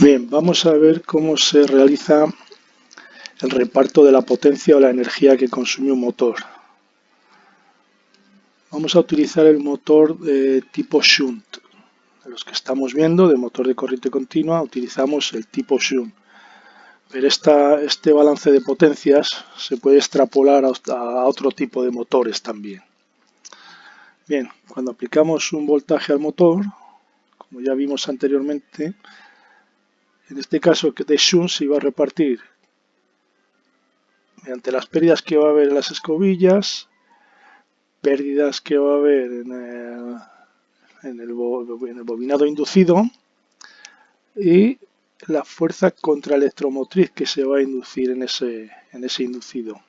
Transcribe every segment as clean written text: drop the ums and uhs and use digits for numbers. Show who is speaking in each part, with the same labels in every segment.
Speaker 1: Bien, vamos a ver cómo se realiza el reparto de la potencia o la energía que consume un motor. Vamos a utilizar el motor de tipo Shunt. De los que estamos viendo, de motor de corriente continua, utilizamos el tipo Shunt. Pero este balance de potencias se puede extrapolar a otro tipo de motores también. Bien, cuando aplicamos un voltaje al motor, como ya vimos anteriormente, en este caso de Shunt se iba a repartir mediante las pérdidas que va a haber en las escobillas, pérdidas que va a haber en el bobinado inducido y la fuerza contraelectromotriz que se va a inducir en ese inducido.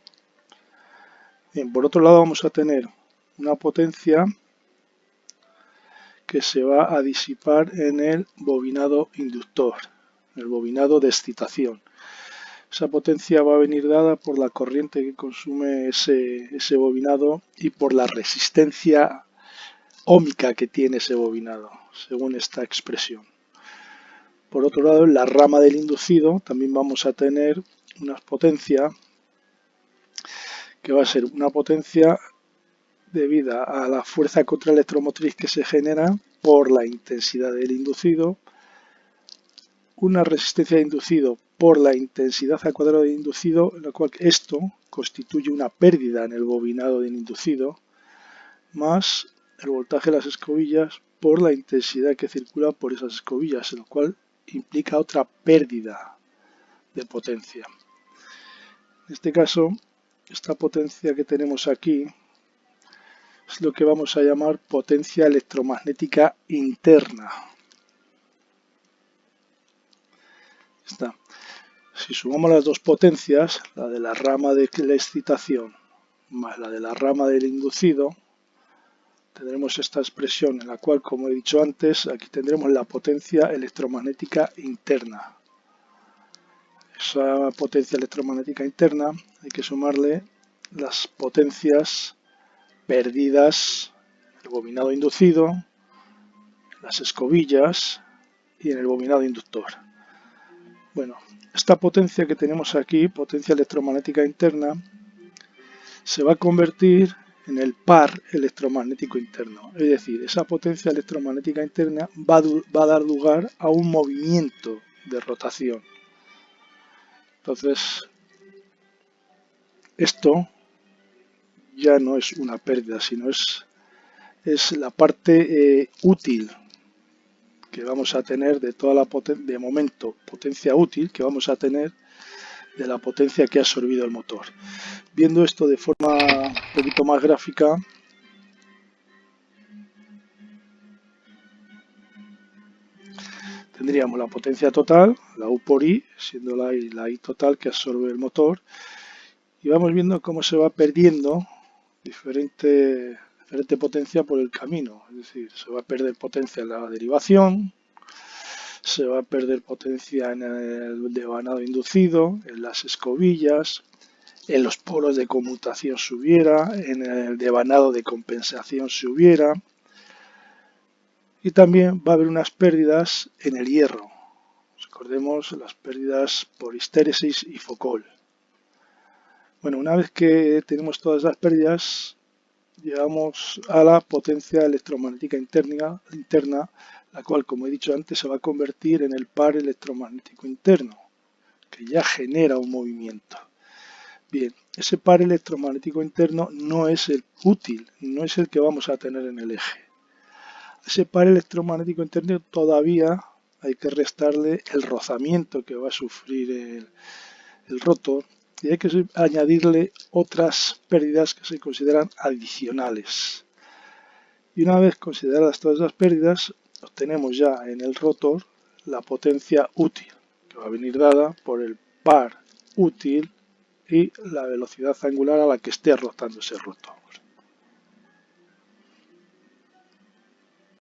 Speaker 1: Bien, por otro lado vamos a tener una potencia que se va a disipar en el bobinado inductor, el bobinado de excitación. Esa potencia va a venir dada por la corriente que consume ese bobinado y por la resistencia óhmica que tiene ese bobinado, según esta expresión. Por otro lado, en la rama del inducido también vamos a tener una potencia que va a ser una potencia debida a la fuerza contraelectromotriz que se genera por la intensidad del inducido, una resistencia de inducido por la intensidad al cuadrado del inducido, en la cual esto constituye una pérdida en el bobinado del inducido, más el voltaje de las escobillas por la intensidad que circula por esas escobillas, lo cual implica otra pérdida de potencia. En este caso, esta potencia que tenemos aquí es lo que vamos a llamar potencia electromagnética interna. Está. Si sumamos las dos potencias, la de la rama de la excitación más la de la rama del inducido, tendremos esta expresión en la cual, como he dicho antes, aquí tendremos la potencia electromagnética interna. Esa potencia electromagnética interna hay que sumarle las potencias perdidas en el bobinado inducido, en las escobillas y en el bobinado inductor. Bueno, esta potencia que tenemos aquí, potencia electromagnética interna, se va a convertir en el par electromagnético interno. Es decir, esa potencia electromagnética interna va a dar lugar a un movimiento de rotación. Entonces, esto ya no es una pérdida, sino es la parte útil que vamos a tener de toda la de momento, potencia útil que vamos a tener de la potencia que ha absorbido el motor. Viendo esto de forma un poquito más gráfica, tendríamos la potencia total, la U por I, siendo la I total que absorbe el motor, y vamos viendo cómo se va perdiendo diferente potencia por el camino. Es decir, se va a perder potencia en la derivación, se va a perder potencia en el devanado inducido, en las escobillas, en los polos de conmutación si hubiera, en el devanado de compensación si hubiera, y también va a haber unas pérdidas en el hierro. Recordemos las pérdidas por histéresis y Foucault. Bueno, una vez que tenemos todas las pérdidas, llegamos a la potencia electromagnética interna, la cual, como he dicho antes, se va a convertir en el par electromagnético interno, que ya genera un movimiento. Bien, ese par electromagnético interno no es el útil, no es el que vamos a tener en el eje. A ese par electromagnético interno todavía hay que restarle el rozamiento que va a sufrir el rotor, y hay que añadirle otras pérdidas que se consideran adicionales. Y una vez consideradas todas las pérdidas, obtenemos ya en el rotor la potencia útil, que va a venir dada por el par útil y la velocidad angular a la que esté rotando ese rotor.